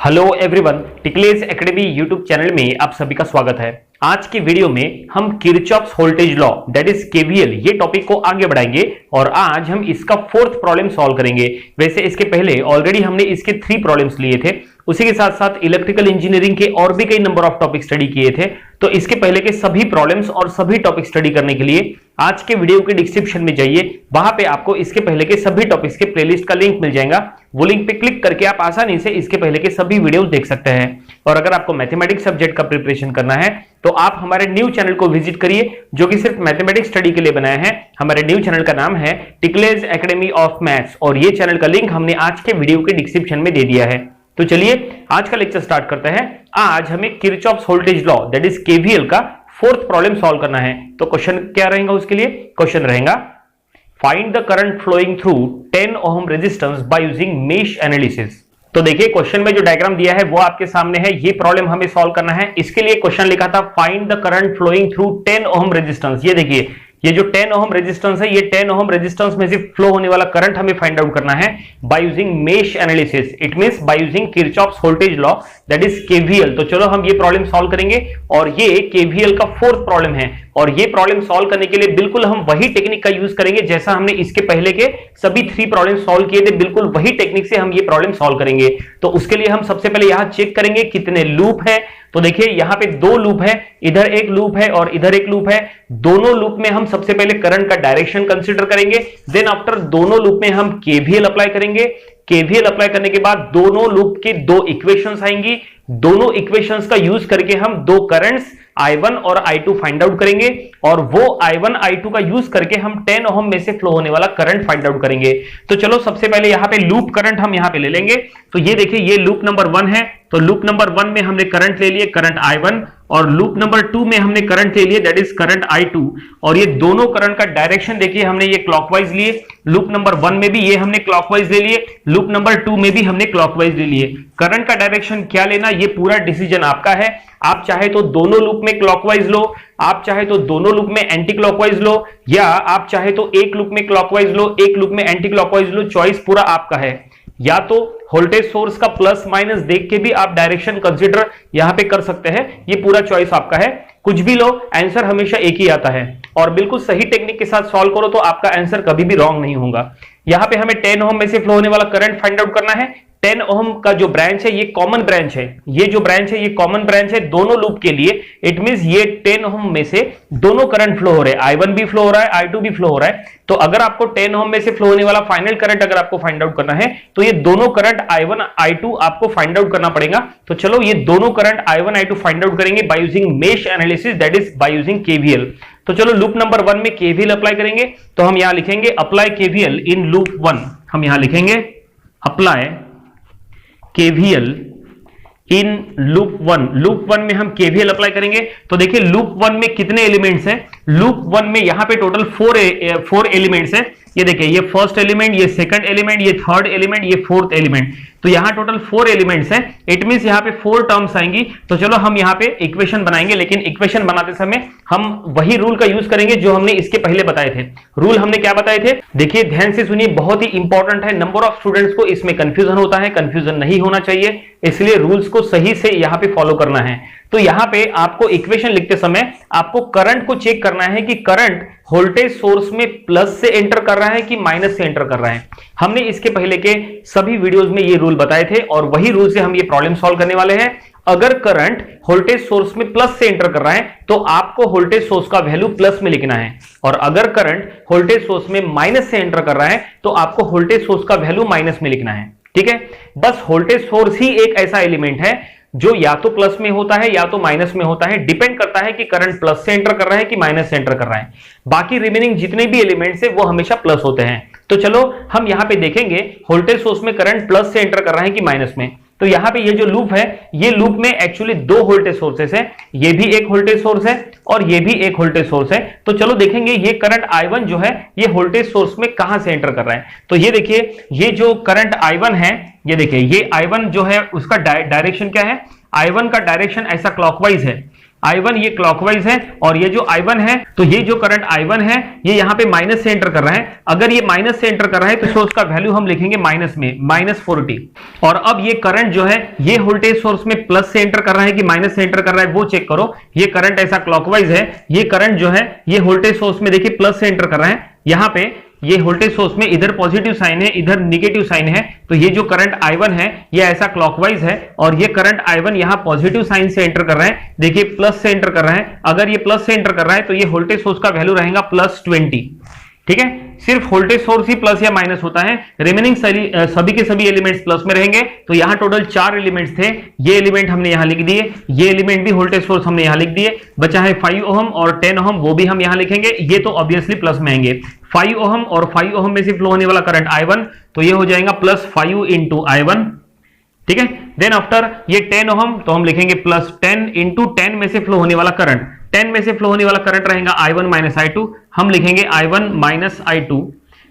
Hello everyone, टिकलेज academy YouTube channel में आप सभी का स्वागत है। आज की वीडियो में हम Kirchhoff's voltage law that is KVL ये टॉपिक को आगे बढ़ाएंगे और आज हम इसका फोर्थ प्रॉब्लम सॉल्व करेंगे। वैसे इसके पहले ऑलरेडी हमने इसके 3 प्रॉब्लम्स लिए थे, उसी के साथ साथ इलेक्ट्रिकल इंजीनियरिंग के और भी कई नंबर ऑफ टॉपिक स्टडी किए थे। तो इसके पहले के सभी प्रॉब्लम्स और सभी टॉपिक स्टडी करने के लिए आज के वीडियो के डिस्क्रिप्शन में जाइए, वहां पे आपको इसके पहले के सभी टॉपिक्स के प्लेलिस्ट का लिंक मिल जाएगा। वो लिंक पे क्लिक करके आप आसानी से इसके पहले के सभी वीडियोस देख सकते हैं। और अगर आपको मैथमेटिक्स सब्जेक्ट का प्रिपरेशन करना है तो आप हमारे न्यू चैनल को विजिट करिए, जो कि सिर्फ मैथमेटिक्स स्टडी के लिए बनाया है। हमारे न्यू चैनल का नाम है टिकलेज एकेडमी ऑफ मैथ्स और ये चैनल का लिंक हमने आज के वीडियो के डिस्क्रिप्शन में दे दिया है। तो चलिए आज का लेक्चर स्टार्ट करते हैं। आज हमें Kirchhoff's voltage law that is KVL का फोर्थ प्रॉब्लम सॉल्व करना है। तो क्वेश्चन क्या रहेगा उसके लिए? क्वेश्चन रहेगा find the current flowing through 10 ohm resistance by using mesh analysis. तो देखिए क्वेश्चन में जो डायग्राम दिया है वो आपके सामने है। ये प्रॉब्लम हमें सॉल्व करना है। इसके लिए क्वेश्चन लिखा था find the current flowing through 10 ohm resistance. ये देखिए ये जो 10 ओम रेजिस्टेंस है, ये 10 ओम रेजिस्टेंस में से फ्लो होने वाला करंट हमें फाइंड आउट करना है bye using mesh analysis. It means by using Kirchhoff's voltage law that is KVL. तो चलो हम ये प्रॉब्लम सॉल्व करेंगे और ये केवीएल का फोर्थ प्रॉब्लम है। और ये प्रॉब्लम सॉल्व करने के लिए बिल्कुल हम वही टेक्निक का यूज करेंगे जैसा हमने इसके पहले के सभी 3 प्रॉब्लम सॉल्व किए थे। बिल्कुल वही टेक्निक से हम ये प्रॉब्लम सॉल्व करेंगे। तो उसके लिए हम सबसे पहले यहां चेक करेंगे कितने लूप है। तो देखिए यहां पे 2 लूप है, इधर एक लूप है और इधर एक लूप है। दोनों लूप में हम सबसे पहले करंट का डायरेक्शन कंसीडर करेंगे। देन आफ्टर दोनों लूप में हम केवीएल अप्लाई करेंगे। केवीएल अप्लाई करने के बाद दोनों लूप के 2 इक्वेशंस आएंगी। दोनों इक्वेशंस का यूज करके हम 2 करंट्स I1 और I2 फाइंड आउट करेंगे और वो I1 I2 का यूज करके हम 10 ओम में से फ्लो होने वाला करंट फाइंड आउट करेंगे। तो चलो सबसे पहले यहां पे लूप करंट हम यहां पे ले लेंगे। तो ये देखिए ये लूप नंबर 1 है। तो लूप नंबर 1 में हमने करंट ले लिए, करंट I1, और लूप नंबर 2 में हमने करंट ले लिए दैट इज करंट I2। और ये दोनों करंट का डायरेक्शन देखिए हमने ये क्लॉकवाइज लिए। लूप नंबर 1 में भी ये हमने क्लॉकवाइज ले लिए, लूप नंबर 2 में भी हमने क्लॉकवाइज ले लिए। करंट का डायरेक्शन क्या लेना ये पूरा डिसीजन आपका है। आप चाहे तो दोनों लूप में क्लॉकवाइज लो, आप चाहे तो दोनों लूप में एंटी क्लॉकवाइज लो, या आप चाहे तो एक लूप में क्लॉकवाइज लो, एक लूप में एंटी क्लॉकवाइज लो। चॉइस पूरा आपका है। या तो वोल्टेज सोर्स का प्लस माइनस देख के भी आप डायरेक्शन कंसीडर यहां पे कर सकते हैं। ये पूरा चॉइस आपका है। कुछ भी लो, आंसर हमेशा एक ही आता है। और बिल्कुल सही टेक्निक के साथ सॉल्व करो तो आपका आंसर कभी भी रॉन्ग नहीं होगा। यहां पे हमें 10 ओम में से फ्लो होने वाला करंट फाइंड आउट करना है। 10 ओम का जो ब्रांच है ये कॉमन ब्रांच है। ये जो ब्रांच है ये कॉमन ब्रांच है दोनों लूप के लिए। इट मींस ये 10 ओम में से दोनों करंट फ्लो हो रहे हैं, I1 भी फ्लो हो रहा है, I2 भी फ्लो हो रहा है। तो अगर आपको 10 ओम में से फ्लो होने वाला फाइनल करंट अगर आपको फाइंड आउट करना है तो ये दोनों करंट I1 I2 आपको फाइंड आउट करना पड़ेगा। तो चलो ये दोनों current I1 I2 find out करेंगे by using mesh analysis that is by using KVL. तो चलो लूप नंबर 1 में केवीएल अप्लाई करेंगे। तो हम यहां लिखेंगे अप्लाई केवीएल इन लूप 1। हम यहां लिखेंगे apply KVL in loop 1। Loop 1 में हम केवीएल अप्लाई करेंगे। तो देखिए लूप 1 में कितने एलिमेंट्स हैं? लूप 1 में यहां पे टोटल 4 एलिमेंट्स हैं। ये देखिए ये फर्स्ट एलिमेंट, ये सेकंड एलिमेंट, ये थर्ड एलिमेंट, ये फोर्थ एलिमेंट। तो यहां टोटल 4 एलिमेंट्स हैं। इट मींस यहां पे 4 टर्म्स आएंगी। तो चलो हम यहां पे इक्वेशन बनाएंगे, लेकिन इक्वेशन बनाते समय हम वही रूल का यूज करेंगे जो हमने इसके पहले बताए थे। रूल हमने क्या बताए थे? देखिए ध्यान से सुनिए, बहुत ही इंपॉर्टेंट है। नंबर ऑफ स्टूडेंट्स को इसमें कंफ्यूजन होता है, कंफ्यूजन नहीं होना चाहिए, इसलिए रूल्स को सही से यहां पे फॉलो करना है। तो यहां पे आपको इक्वेशन लिखते समय आपको करंट को चेक करना है कि करंट वोल्टेज सोर्स में प्लस से एंटर कर रहा है कि माइनस से एंटर कर रहा है। हमने इसके पहले के सभी वीडियोस में ये रूल बताए थे और वही रूल से हम ये प्रॉब्लम सॉल्व करने वाले हैं। अगर करंट वोल्टेज सोर्स में प्लस से एंटर कर रहा है तो आपको वोल्टेज सोर्स का वैल्यू प्लस में लिखना है, और अगर करंट वोल्टेज सोर्स में माइनस से एंटर कर रहा है तो आपको वोल्टेज सोर्स का वैल्यू माइनस में लिखना है। ठीक है, बस वोल्टेज सोर्स ही एक ऐसा एलिमेंट है जो या तो प्लस में होता है या तो माइनस में होता है। डिपेंड करता है कि करंट प्लस से एंटर कर रहा है कि माइनस से एंटर कर रहा है। बाकी रिमेनिंग जितने भी एलिमेंट्स है वो हमेशा प्लस होते हैं। तो चलो हम यहां पे देखेंगे वोल्टेज सोर्स में करंट प्लस से एंटर कर रहा है कि माइनस में। तो यहां पे ये जो लूप है, ये लूप में एक्चुअली 2 वोल्टेज सोर्सेस है। ये भी एक वोल्टेज सोर्स है और ये भी एक वोल्टेज सोर्स है। तो चलो देखेंगे ये करंट I1 जो है ये वोल्टेज सोर्स में कहां से एंटर कर रहा है। तो ये देखिए ये जो करंट I1 है, ये देखिए ये I1 जो है उसका डायरेक्शन क्या है? I1 का डायरेक्शन ऐसा क्लॉकवाइज है। I1 ये क्लॉकवाइज है और ये जो I1 है, तो ये जो करंट I1 है ये यहाँ पे माइनस से एंटर कर रहा है। अगर ये माइनस से एंटर कर रहा है तो सोर्स का वैल्यू हम लिखेंगे माइनस में, -40। और अब ये करंट जो है ये वोल्टेज सोर्स में प्लस से एंटर कर रहा है कि माइनस से एंटर कर रहा है वो चेक करो। ये करंट ऐसा क्लॉकवाइज है, ये करंट जो है ये वोल्टेज सोर्स में देखिए प्लस से एंटर कर रहा है। यहाँ पे ये वोल्टेज सोर्स में इधर पॉजिटिव साइन है, इधर निगेटिव साइन है, तो ये जो करंट I1 है ये ऐसा क्लॉकवाइज है और ये करंट I1 यहां पॉजिटिव साइन से एंटर कर रहा है, देखिए प्लस से एंटर कर रहा है। अगर ये प्लस से एंटर कर रहा है तो ये वोल्टेज सोर्स का वैल्यू रहेगा +20। ठीक है, सिर्फ वोल्टेज सोर्स ही प्लस या माइनस होता है, रिमेनिंग सभी के सभी एलिमेंट्स प्लस में रहेंगे। तो यहां टोटल 4 एलिमेंट्स थे, ये एलिमेंट हमने यहां लिख दिए, ये एलिमेंट भी वोल्टेज सोर्स हमने यहां लिख दिए। बचा है 5 ओहम और 10 ओहम, वो भी हम यहां लिखेंगे, ये तो ऑब्वियसली प्लस में आएंगे। 5 ओहम और 5 ओहम में से फ्लो होने वाला करंट I1, तो ये हो जाएगा +5 × I1। ठीक है, देन आफ्टर ये 10 ओहम, तो हम लिखेंगे +10 × 10 में से फ्लो होने वाला करंट, 10 में से फ्लो होने वाला करंट रहेगा I1 - I2, हम लिखेंगे I1 - I2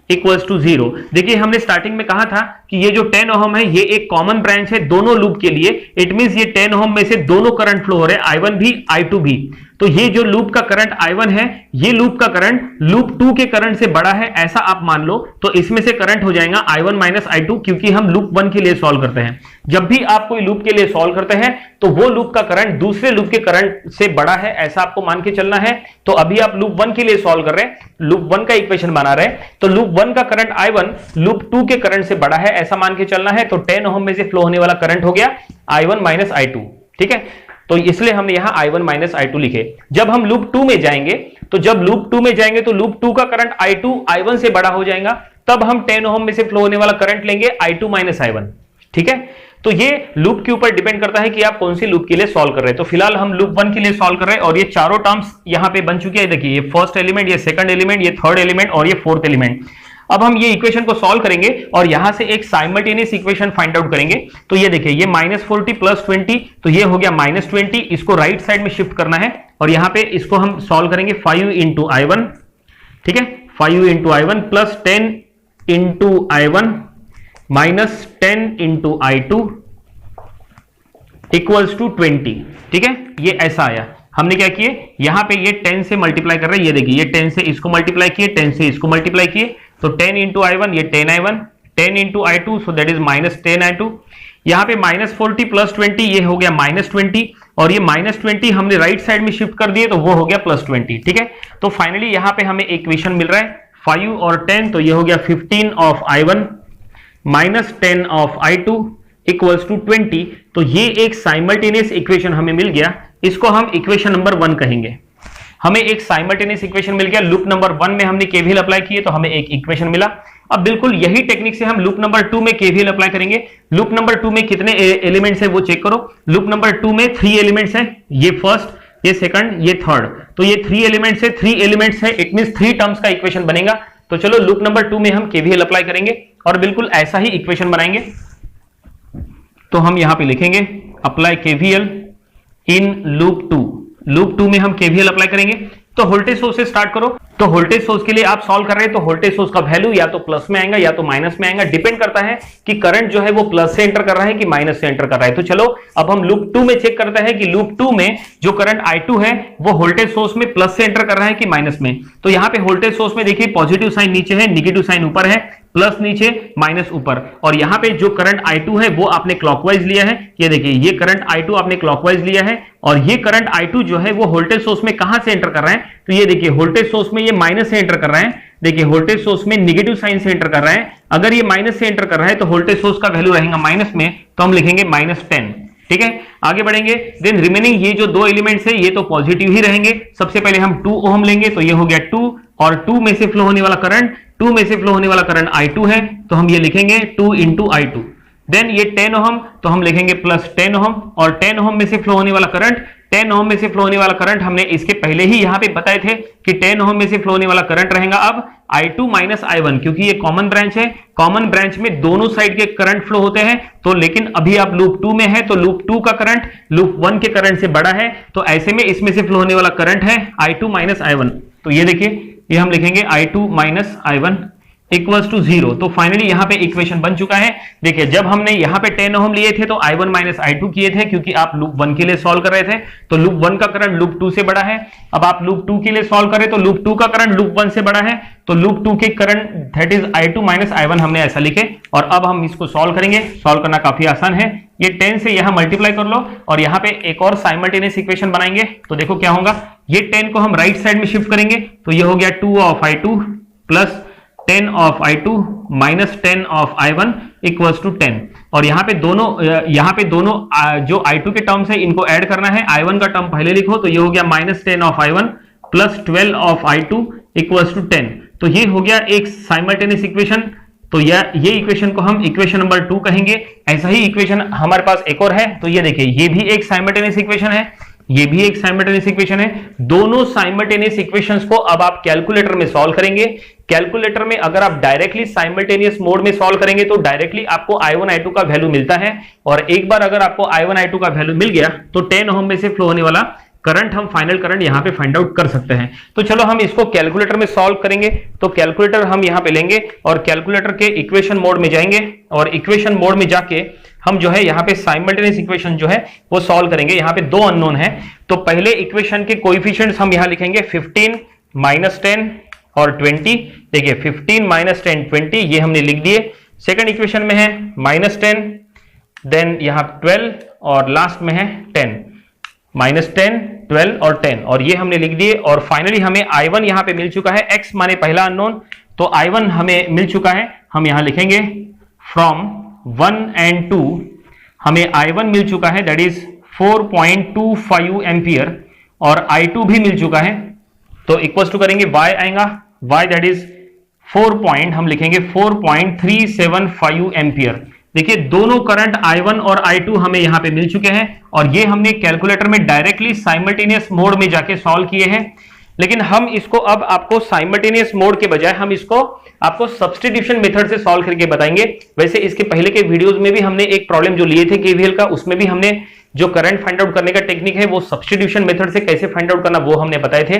= 0। देखिए हमने स्टार्टिंग में कहा था कि ये जो 10 ओहम है ये एक कॉमन ब्रांच है दोनों लूप के लिए। इट मींस ये 10 ओहम में से दोनों करंट फ्लो हो रहे हैं, I1 भी I2 भी। तो ये जो लूप का करंट I1 है, ये लूप का करंट लूप 2 के करंट से बड़ा है ऐसा आप मान लो, तो इसमें से करंट हो जाएगा I1 - I2, क्योंकि हम लूप 1 के लिए सॉल्व करते हैं। जब भी आप कोई लूप के लिए सॉल्व करते हैं तो वो लूप का करंट दूसरे लूप के करंट से बड़ा है ऐसा आपको मान के चलना है। तो अभी आप लूप 1 के लिए सॉल्व कर रहे हैं, लूप 1 का इक्वेशन बना रहे हैं, तो लूप 1 का करंट I1 लूप 2 के करंट से बड़ा है ऐसा मान के चलना है। तो 10 ओहम में से फ्लो होने वाला करंट हो गया I1 - I2। ठीक है, तो इसलिए हमने यहां I1 - I2 लिखे। जब हम लूप 2 में जाएंगे, तो जब लूप 2 में जाएंगे तो लूप 2 का करंट I2 I1 से बड़ा हो जाएगा, तब हम 10 ओहम में से फ्लो होने वाला करंट लेंगे I2 - I1। ठीक है, तो ये लूप के ऊपर डिपेंड करता है कि आप कौन सी लूप के लिए सॉल्व कर रहे हैं। तो फिलहाल हम लूप 1 के लिए सॉल्व कर रहे हैं और ये चारों टर्म्स यहां पे बन चुके हैं। देखिए ये फर्स्ट एलिमेंट, ये सेकंड एलिमेंट, ये थर्ड एलिमेंट और ये फोर्थ एलिमेंट। अब हम ये इक्वेशन को सॉल्व करेंगे और यहां से एक साइमल्टेनियस इक्वेशन फाइंड आउट करेंगे। तो ये देखिए ये -40 + 20, तो ये हो गया -20, इसको राइट साइड में शिफ्ट करना है और यहां पे इसको हम सॉल्व करेंगे 5 × I1। ठीक है, 5 × I1 + 10 × I1 - 10 × I2 = 20। ठीक है, ये ऐसा आया। हमने क्या किए, यहां पे ये 10 से मल्टीप्लाई कर रहे हैं, ये देखिए ये 10 से इसको मल्टीप्लाई किए, 10 से इसको मल्टीप्लाई किए, तो 10 × I1 ये 10 I1, 10 × I2, so that is -10 I2। यहां पे -40 + 20 ये हो गया -20 और ये -20 हमने राइट साइड में शिफ्ट कर दिए तो वो हो गया +20। ठीक है, तो फाइनली यहां पे हमें इक्वेशन मिल रहा है 5 और 10, तो ये हो गया 15 of I1 - 10 of I2 = 20। तो ये एक साइमल्टेनियस इक्वेशन हमें मिल गया, इसको हम इक्वेशन नंबर 1 कहेंगे। हमें एक साइमल्टेनियस इक्वेशन मिल गया, लूप नंबर 1 में हमने केवीएल अप्लाई किए तो हमें एक इक्वेशन मिला। अब बिल्कुल यही टेक्निक से हम लूप नंबर 2 में केवीएल अप्लाई करेंगे। लूप नंबर 2 में कितने एलिमेंट्स है वो चेक करो। लूप नंबर 2 में 3 एलिमेंट्स हैं, ये फर्स्ट, ये सेकंड, ये थर्ड, तो ये 3 एलिमेंट्स है, 3 एलिमेंट्स है, इट मींस 3 टर्म्स का इक्वेशन बनेगा। तो चलो लूप नंबर 2 में हम केवीएल अप्लाई करेंगे और बिल्कुल ऐसा ही इक्वेशन बनाएंगे। तो हम यहां पे लिखेंगे apply KVL in loop 2। Loop 2 में हम केवीएल अप्लाई करेंगे। तो वोल्टेज सोर्स से स्टार्ट करो। तो वोल्टेज सोर्स के लिए आप सॉल्व कर रहे हैं तो वोल्टेज सोर्स का वैल्यू या तो प्लस में आएगा या तो माइनस में आएगा, डिपेंड करता है कि करंट जो है वो प्लस से एंटर कर रहा है कि माइनस से एंटर कर रहा है। तो चलो अब हम लूप 2 में चेक करते हैं कि लूप 2 में जो करंट I2 है वो वोल्टेज सोर्स में प्लस से एंटर कर रहा है कि माइनस में। तो यहां पे वोल्टेज सोर्स में देखिए पॉजिटिव साइन नीचे है, नेगेटिव साइन ऊपर है, प्लस नीचे माइनस ऊपर। और यहां पे जो करंट I2 है वो आपने क्लॉकवाइज लिया है, ये देखिए ये करंट I2 आपने क्लॉकवाइज लिया है और ये करंट I2 जो है वो वोल्टेज सोर्स में कहां से एंटर कर रहा है, तो ये देखिए वोल्टेज सोर्स में ये माइनस से एंटर कर रहा है, देखिए वोल्टेज सोर्स में नेगेटिव साइन से एंटर कर रहा है। अगर ये माइनस से एंटर कर रहा है तो वोल्टेज सोर्स का वैल्यू रहेगा माइनस में, तो हम लिखेंगे -10। ठीक है, आगे बढ़ेंगे। देन रिमेनिंग ये जो दो एलिमेंट्स है ये तो पॉजिटिव ही रहेंगे। सबसे पहले हम 2 ओम लेंगे, तो ये हो गया 2 और 2 में से फ्लो होने वाला करंट, 2 में से फ्लो होने वाला करंट I2 है, तो हम ये लिखेंगे 2 × I2। देन ये 10 ओम, तो हम लिखेंगे +10 ओम और 10 ओम में से फ्लो होने वाला करंट, 10 ओम में से फ्लो होने वाला करंट हमने इसके पहले ही यहां पे बताए थे कि 10 ओम में से फ्लो होने वाला करंट रहेगा अब I2 - I1, क्योंकि ये कॉमन ब्रांच है। कॉमन ब्रांच में दोनों साइड के करंट फ्लो होते हैं। तो लेकिन अभी आप लूप 2 में है तो लूप 2 का करंट लूप 1 के करंट से बड़ा है, तो ऐसे में इसमें से फ्लो होने वाला करंट है I2 - I1। तो ये देखिए ये हम लिखेंगे I2 - I1 इक्वल्स टू 0। तो फाइनली यहां पे इक्वेशन बन चुका है। देखिए जब हमने यहां पे 10 ओम लिए थे तो I1 माइनस I2 किए थे, क्योंकि आप लूप 1 के लिए सॉल्व कर रहे थे, तो लूप 1 का करंट लूप 2 से बड़ा है। अब आप लूप 2 के लिए सॉल्व करें तो लूप 2 का करंट लूप 1 से बड़ा है, तो लूप 2 के current that is I2 minus I1 हमने ऐसा लिखे। और अब हम इसको सॉल्व करेंगे। सॉल्व करना काफी आसान है। ये 10 से यहां मल्टीप्लाई कर लो और यहां पे एक और साइमल्टेनियस इक्वेशन बनाएंगे। तो देखो क्या होगा, ये 10 को हम राइट साइड में शिफ्ट करेंगे तो ये हो गया 2 of I2 plus 10 of I2 minus 10 of I1 equals to 10। और यहाँ पे दोनों जो I2 के टर्म्स है इनको ऐड करना है। I1 का टर्म पहले लिखो तो ये हो गया minus 10 of I1 plus 12 of I2 equals to 10। तो ये हो गया एक साइमल्टेनियस इक्वेशन। तो ये इक्वेशन को हम इक्वेशन नंबर 2 कहेंगे। ऐसा ही इक्वेशन हमारे पास एक और है, तो ये देखिए ये भी एक साइमल्टेनियस इक्वेशन है, ये भी एक साइमल्टेनियस इक्वेशन है। दोनों साइमल्टेनियस इक्वेशंस को अब आप कैलकुलेटर में सॉल्व करेंगे। कैलकुलेटर में अगर आप डायरेक्टली साइमल्टेनियस मोड में सॉल्व करेंगे तो डायरेक्टली आपको I1 I2 का वैल्यू मिलता है। और एक बार अगर आपको I1 I2 का वैल्यू मिल गया तो 10 ओम में से फ्लो होने वाला करंट हम फाइनल करंट यहां पे फाइंड आउट कर सकते हैं। तो चलो हम इसको कैलकुलेटर में सॉल्व करेंगे। तो कैलकुलेटर हम यहां पे लेंगे और कैलकुलेटर के इक्वेशन मोड में जाएंगे और इक्वेशन मोड में जाके हम जो है यहाँ पे साइमल्टेनियस इक्वेशन जो है वो सॉल्व करेंगे। यहाँ पे दो अननोन है, तो पहले इक्वेशन के कोएफिशिएंट्स हम यहाँ लिखेंगे 15 माइनस 10 और 20। देखिए 15 माइनस 10 20 ये हमने लिख दिए। सेकंड इक्वेशन में है माइनस 10, देन यहाँ 12 और लास्ट में है 10, माइनस 10 12 और 10 और ये हमने लिख दिए। और फाइनली हमें I1 यहाँ पे मिल चुका है, x माने पहला अननोन, तो I1 हमें मिल चुका है। हम यहाँ लिखेंगे फ्रॉम 1 and 2 हमें I1 मिल चुका है दैट इज 4.25 एम्पियर और I2 भी मिल चुका है। तो इक्वल्स टू करेंगे y आएगा, y दैट इज 4 हम लिखेंगे 4.375 एम्पियर। देखिए दोनों करंट I1 और I2 हमें यहां पे मिल चुके हैं और ये हमने कैलकुलेटर में डायरेक्टली साइमल्टेनियस मोड में जाके सॉल्व किए हैं। लेकिन हम इसको अब आपको साइमल्टेनियस मोड के बजाय हम इसको आपको सब्स्टिट्यूशन मेथड से सॉल्व करके बताएंगे। वैसे इसके पहले के वीडियोस में भी हमने एक प्रॉब्लम जो लिए थे केवीएल का, उसमें भी हमने जो करंट फाइंड आउट करने का टेक्निक है वो सब्स्टिट्यूशन मेथड से कैसे फाइंड आउट करना वो हमने बताए थे।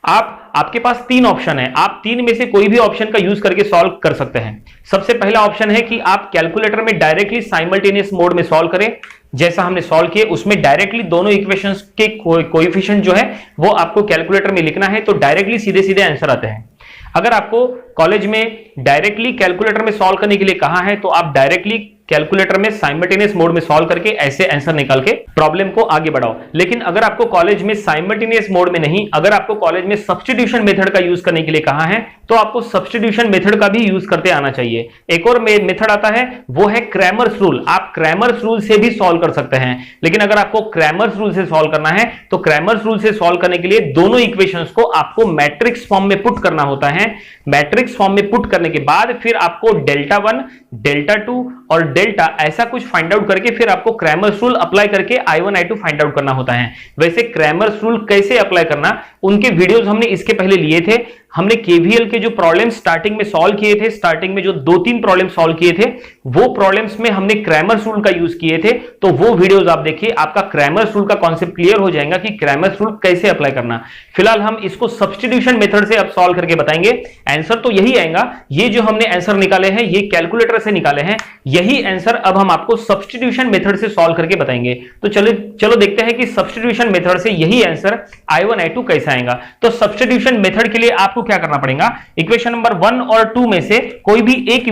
आपके पास तीन ऑप्शन है, आप तीन में से कोई भी ऑप्शन का यूज करके सॉल्व कर सकते हैं। सबसे पहला ऑप्शन है कि आप कैलकुलेटर में डायरेक्टली साइमल्टेनियस मोड में सॉल्व करें, जैसा हमने सॉल्व किए उसमें डायरेक्टली दोनों इक्वेशंस के कोएफिशिएंट जो है वो आपको कैलकुलेटर में लिखना है, तो डायरेक्टली सीधे सीधे आंसर आते हैं। अगर आपको कॉलेज में डायरेक्टली कैलकुलेटर में सॉल्व करने के लिए कहा है तो आप डायरेक्टली कैलकुलेटर में साइमल्टेनियस मोड में सॉल्व करके ऐसे आंसर निकाल के प्रॉब्लम को आगे बढ़ाओ। लेकिन अगर आपको कॉलेज में साइमल्टेनियस मोड में नहीं, अगर आपको कॉलेज में सब्स्टिट्यूशन मेथड का यूज करने के लिए कहा है तो आपको सब्स्टिट्यूशन मेथड का भी यूज करते आना चाहिए। एक और मेथड आता है वो है क्रैमर्स रूल। आप क्रैमर्स रूल से भी सॉल्व कर सकते हैं, लेकिन अगर आपको क्रैमर्स रूल से सॉल्व करना है तो क्रैमर्स रूल से सॉल्व करने के लिए दोनों इक्वेशंस को आपको मैट्रिक्स फॉर्म में पुट करना होता है। मैट्रिक्स फॉर्म में पुट करने के बाद फिर आपको डेल्टा 1 डेल्टा 2 और डेल्टा ऐसा कुछ फाइंड आउट करके फिर आपको क्रैमर्स रूल अप्लाई करके I1 I2 फाइंड आउट करना होता है। वैसे क्रैमर्स रूल कैसे अप्लाई करना उनके वीडियोस हमने इसके पहले लिए थे। हमने केवीएल के जो प्रॉब्लम स्टार्टिंग में सॉल्व किए थे, स्टार्टिंग में जो 2-3 प्रॉब्लम सॉल्व किए थे वो प्रॉब्लम्स में हमने क्रैमर्स रूल का यूज किए थे, तो वो वीडियोस आप देखिए, आपका क्रैमर्स रूल का कॉन्सेप्ट क्लियर हो जाएगा कि क्रैमर्स रूल कैसे अप्लाई करना। फिलहाल हम इसको सब्स्टिट्यूशन मेथड से अब सॉल्व करके बताएंगे। आंसर तो यही आएगा, ये जो हमने आंसर निकाले हैं ये कैलकुलेटर से निकाले हैं, यही आंसर अब हम आपको सब्स्टिट्यूशन मेथड से सॉल्व करके बताएंगे। तो चलो देखते हैं कि सब्स्टिट्यूशन मेथड से यही आंसर I1 I2 कैसा आएगा। तो सब्स्टिट्यूशन मेथड के लिए आपको क्या करना पड़ेगा, इक्वेशन नंबर 1 और 2 में से कोई भी एक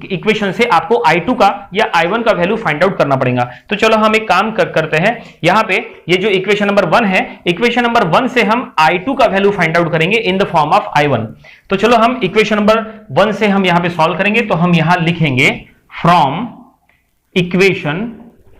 इक्वेशन से आपको I2 का या I1 का वैल्यू फाइंड आउट करना पड़ेगा। तो चलो हम एक काम करते हैं, यहां पे ये जो इक्वेशन नंबर 1 है, इक्वेशन नंबर 1 से हम I2 का वैल्यू फाइंड आउट करेंगे in the form of I1। तो चलो हम इक्वेशन नंबर 1 से हम यहां पे सॉल्व करेंगे, तो हम यहां लिखेंगे फ्रॉम इक्वेशन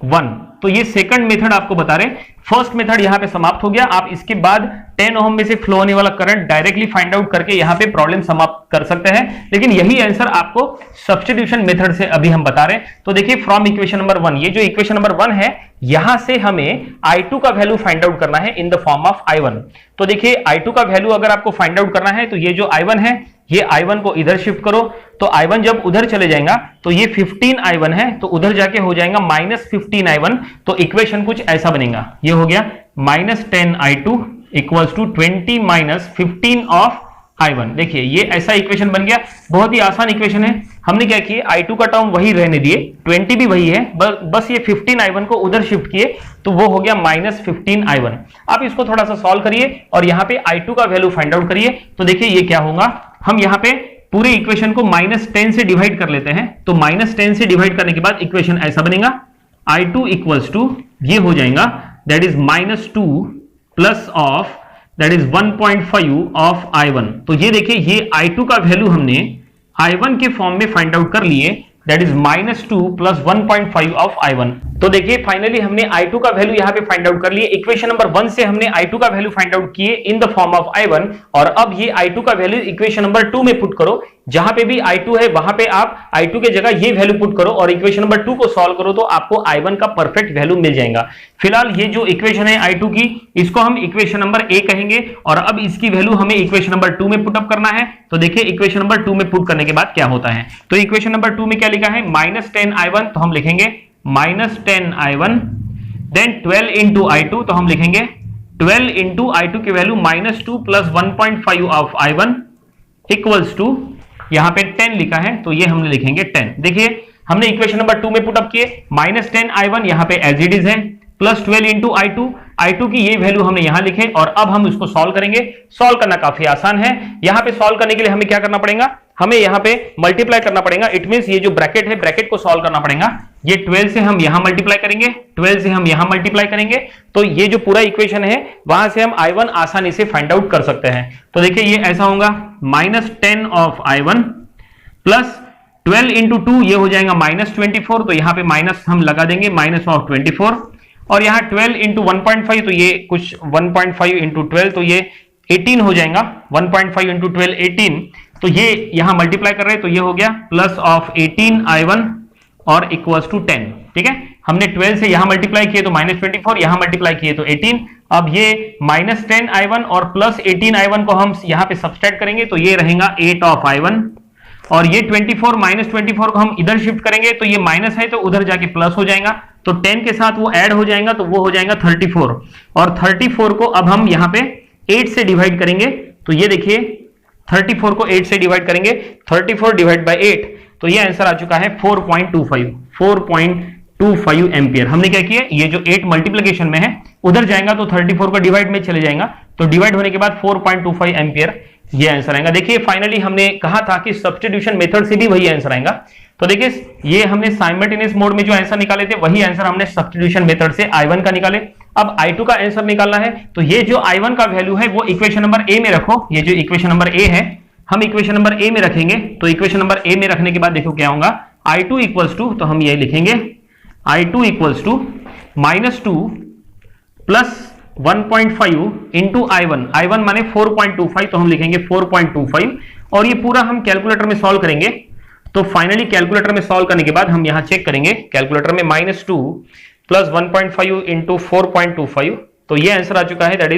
1। तो ये सेकंड मेथड आपको बता रहे, फर्स्ट मेथड यहां पे समाप्त हो गया। आप इसके बाद 10 ओम में से फ्लो होने वाला करंट डायरेक्टली फाइंड आउट करके यहां पे प्रॉब्लम समाप्त कर सकते हैं, लेकिन यही आंसर आपको सब्स्टिट्यूशन मेथड से अभी हम बता रहे हैं। तो देखिए फ्रॉम इक्वेशन नंबर 1, ये जो इक्वेशन नंबर 1 है यहां से हमें I2 का वैल्यू फाइंड आउट करना है in the form of I1। तो देखिए I2 का वैल्यू अगर आपको फाइंड आउट करना है तो ये जो I1 है, ये I1 को इधर शिफ्ट करो, तो I1 जब उधर चले जाएगा तो ये 15 I1 है, तो उधर जाके हो जाएगा माइनस 15 I1। तो इक्वेशन कुछ ऐसा बनेगा, ये हो गया minus 10 I2 equals to 20 minus 15 of I1। देखिए ये ऐसा इक्वेशन बन गया, बहुत ही आसान इक्वेशन है। हमने क्या किए, I2 का टर्म वही रहने दिए, 20 भी वही है, बस ये 15 I1 को उधर शिफ्ट किए तो वो हो गया -15 I1। आप इसको थोड़ा सा सॉल्व करिए और यहाँ पे I2 का वैल्यू फाइंड आउट करिए। तो देखिए ये क्या होगा, हम यहाँ पे पूरे इक्वेशन को -10 से डिवाइड कर लेते हैं। तो -10 से डिवाइड करने के बाद इक्वेशन ऐसा बनेगा, I2 इक्वल्स टू ये हो जाएगा, that is -2 plus of that is 1.5 of I1। तो ये देखिए ये I2 का वैल्यू हमने I1 के फॉर्म में फाइंड आउट कर लिए, that is -2 plus 1.5 of I1। तो देखिए फाइनली हमने I2 का वैल्यू यहाँ पे फाइंड आउट कर लिए। इक्वेशन नंबर 1 से हमने I2 का वैल्यू फाइंड आउट किए in the form of I1, और अब ये I2 का वैल्यू इक्वेशन नंबर 2 में पुट करो। जहां पे भी I2 है वहां पे आप I2 के जगह ये वैल्यू पुट करो और इक्वेशन नंबर 2 को सॉल्व करो तो आपको I1 का परफेक्ट वैल्यू मिल जाएगा। फिलहाल ये जो इक्वेशन है I2 की, इसको हम इक्वेशन नंबर A कहेंगे, और अब इसकी वैल्यू हमें इक्वेशन नंबर 2 में पुटअप करना है। तो देखिए इक्वेशन नंबर 2 में पुट करने के बाद क्या होता है। तो इक्वेशन नंबर 2 में क्या लिखा है, -10 I1, तो हम लिखेंगे -10 I1, देन 12 इंटू I2, तो हम लिखेंगे 12 इंटू I2 की value -2 plus 1.5 of I1 equals to, यहां पे 10 लिखा है तो ये हमने लिखेंगे 10। देखिए हमने इक्वेशन नंबर 2 में पुटअप किए, -10 I1 यहां पे एज इट इज है, प्लस 12 इंटू I2 की ये वैल्यू हमने यहां लिखे, और अब हम इसको सॉल्व करेंगे। सॉल्व करना काफी आसान है। यहां पे सॉल्व करने के लिए हमें क्या करना पड़ेगा, हमें यहां पे मल्टीप्लाई करना पड़ेगा। इट मींस ये जो ब्रैकेट है, ब्रैकेट को सॉल्व करना पड़ेगा। ये 12 से हम यहां मल्टीप्लाई करेंगे, 12 से हम यहां मल्टीप्लाई करेंगे, तो ये जो पूरा इक्वेशन है वहां से हम I1 आसानी से फाइंड आउट कर सकते हैं। तो देखिए ये ऐसा होगा, -10 ऑफ I1 प्लस 12 इंटू 2, ये हो जाएगा -24, तो यहाँ पे माइनस हम लगा देंगे, -24, और यहाँ 12 इंटू 1.5, तो ये कुछ 1.5 इंटू 12, तो ये 18 हो जाएगा। 1.5 इंटू 12 18, तो ये यहाँ मल्टीप्लाई कर रहे हैं तो ये हो गया प्लस ऑफ 18 I1 और इक्वल्स टू 10। ठीक है, हमने 12 से यहाँ मल्टीप्लाई किए तो -24, यहाँ मल्टीप्लाई किए तो 18। अब ये -10 I1 और प्लस 18 I1 को हम यहाँ पे सब्सट्रैक्ट करेंगे तो ये रहेगा 8 ऑफ I1, और ये 24 -24 को हम इधर शिफ्ट करेंगे तो ये माइनस है तो उधर जाके प्लस हो जाएगा, तो 10 के साथ वो ऐड हो जाएगा तो वो हो जाएगा 34, और 34 को अब हम यहाँ पे 8 से डिवाइड करेंगे। तो ये देखिए 34 को 8 से डिवाइड करेंगे, 34 डिवाइड बाय 8, तो ये आंसर आ चुका है 4.25 एम्पियर। हमने क्या किया, ये जो 8 मल्टीप्लिकेशन में है उधर जाएगा तो 34 को डिवाइड में चले जाएगा, तो डिवाइड होने के बाद 4.25 एम्पियर ये आंसर आएगा। देखिए फाइनली हमने कहा था कि सब्स्टिट्यूशन मेथड से भी वही आंसर आएगा। तो देखिए ये हमने साइमल्टेनियस मोड में जो आंसर निकाले थे वही आंसर हमने सब्स्टिट्यूशन मेथड से I1 का निकाले। अब I2 का आंसर निकालना है, तो ये जो I1 का वैल्यू है वो इक्वेशन नंबर A में रखो। ये जो इक्वेशन नंबर A है हम इक्वेशन नंबर A में रखेंगे, तो इक्वेशन नंबर A में रखने के बाद देखो क्या होगा, I2 इक्वल्स टू, तो हम ये लिखेंगे I2 equals to -2 plus 1.5 into I1 माने 4.25, तो हम लिखेंगे 4.25, और ये पूरा हम कैलकुलेटर में सॉल्व करेंगे। तो फाइनली कैलकुलेटर में सॉल्व करने के बाद हम यहां चेक करेंगे कैलकुलेटर में, -2 प्लस 1.5 इंटू 4.25, तो ये आंसर आ चुका है, दैट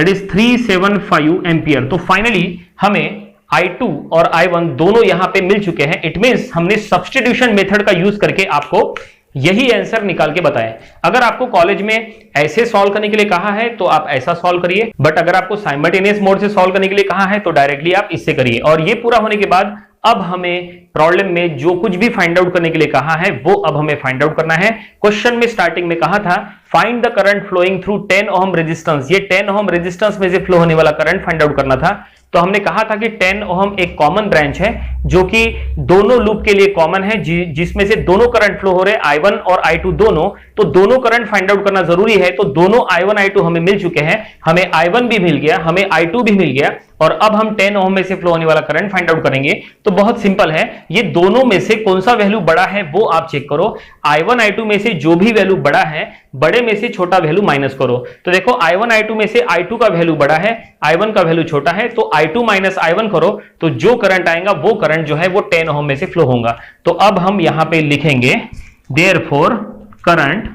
इज 375 एम्पियर। तो फाइनली हमें I2 और I1 दोनों यहां पे मिल चुके हैं। इट मींस हमने सब्स्टिट्यूशन मेथड का यूज करके आपको यही आंसर निकाल के बताएं। अगर आपको कॉलेज में ऐसे सॉल्व करने के लिए कहा है तो आप ऐसा सॉल्व करिए, बट अगर आपको साइमल्टेनियस मोड से सॉल्व करने के लिए कहा है तो डायरेक्टली आप इससे करिए। और ये पूरा होने के बाद अब हमें प्रॉब्लम में जो कुछ भी फाइंड आउट करने के लिए कहा है वो अब हमें फाइंड आउट करना है। क्वेश्चन में स्टार्टिंग में कहा था find the current flowing through 10 ohm resistance, ये 10 ओम रेजिस्टेंस में से फ्लो होने वाला करंट फाइंड आउट करना था। तो हमने कहा था कि 10 ओम एक कॉमन ब्रांच है जो कि दोनों लूप के लिए कॉमन है, जिसमें से दोनों करंट फ्लो हो रहे I1 और I2 दोनों, तो दोनों करंट फाइंड आउट करना जरूरी है। तो दोनों I1 I2 हमें मिल चुके हैं, हमें I1 भी मिल गया, हमें I2 भी मिल गया, और अब हम 10 ओम में से फ्लो होने वाला करंट फाइंड आउट करेंगे। तो बहुत सिंपल है, ये दोनों में से कौन सा वैल्यू बड़ा है वो आप चेक करो। I1 I2 में से जो भी वैल्यू बड़ा है, बड़े में से छोटा वैल्यू माइनस करो। तो देखो I1 I2 में से I2 का वैल्यू बड़ा है, I1 का वैल्यू छोटा है, तो I2 माइनस I1 करो, तो जो करंट आएगा वो करंट जो है वो 10 ओम में से फ्लो होगा। तो अब हम यहां पे लिखेंगे therefore current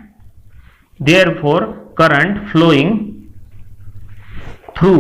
flowing through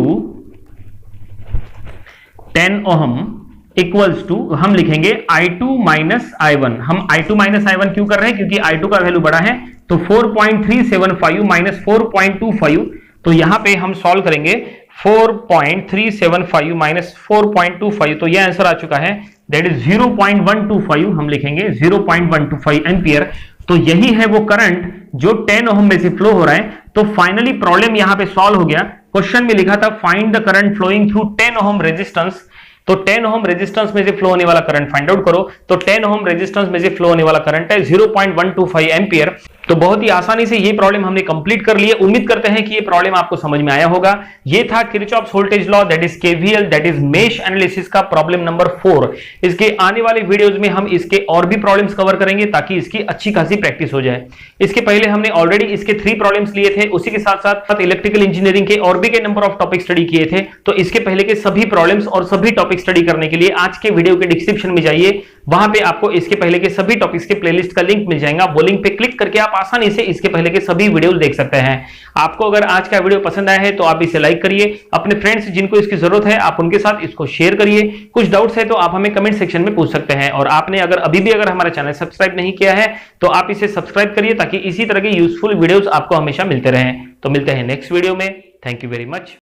10 ohm equals to, हम लिखेंगे I2 माइनस I1। हम I2 माइनस I1 क्यों कर रहे हैं, क्योंकि I2 का वैल्यू बड़ा है। तो 4.375 माइनस 4.25, तो यहां पे हम सॉल्व करेंगे 4.375 माइनस 4.25, तो यह आंसर आ चुका है, दैट इज 0.125, हम लिखेंगे 0.125 एम्पियर। तो यही है वो करंट जो 10 ओम में से फ्लो हो रहा है। तो फाइनली प्रॉब्लम यहां पे सॉल्व हो गया। क्वेश्चन में लिखा था find the current flowing through 10 ohm resistance, तो 10 ओम रेजिस्टेंस में से फ्लो होने वाला करंट फाइंड आउट करो। तो 10 ओम रेजिस्टेंस में से फ्लो होने वाला करंट है 0.125 एम्पियर। तो बहुत ही आसानी से ये प्रॉब्लम हमने कंप्लीट कर ली है। उम्मीद करते हैं कि ये प्रॉब्लम आपको समझ में आया होगा। ये था Kirchhoff's voltage law, that is KVL, that is mesh analysis का प्रॉब्लम नंबर 4। इसके आने वाले वीडियोस में हम इसके और भी प्रॉब्लम्स कवर करेंगे ताकि इसकी अच्छी खासी प्रैक्टिस हो जाए। इसके पहले हमने ऑलरेडी इसके 3 प्रॉब्लम्स लिए थे, उसी के साथ साथ इलेक्ट्रिकल इंजीनियरिंग के और भी के नंबर ऑफ टॉपिक स्टडी किए थे। तो इसके पहले के सभी प्रॉब्लम्स और सभी टॉपिक स्टडी करने के लिए आज के वीडियो के डिस्क्रिप्शन में जाइए, वहां पे आपको इसके पहले के सभी टॉपिक्स के प्लेलिस्ट का लिंक मिल जाएगा। वो लिंक पे क्लिक करके आप आसानी से इसके पहले के सभी वीडियो देख सकते हैं। आपको अगर आज का वीडियो पसंद आया है तो आप इसे लाइक करिए, अपने फ्रेंड्स जिनको इसकी जरूरत है आप उनके साथ इसको शेयर करिए। कुछ डाउट्स है तो आप हमें कमेंट सेक्शन में पूछ सकते हैं। और आपने अगर अभी भी हमारा चैनल सब्सक्राइब नहीं किया है तो आप इसे सब्सक्राइब करिए ताकि इसी तरह के यूजफुल वीडियोस आपको हमेशा मिलते रहें। तो मिलते हैं नेक्स्ट वीडियो में। Thank you very much.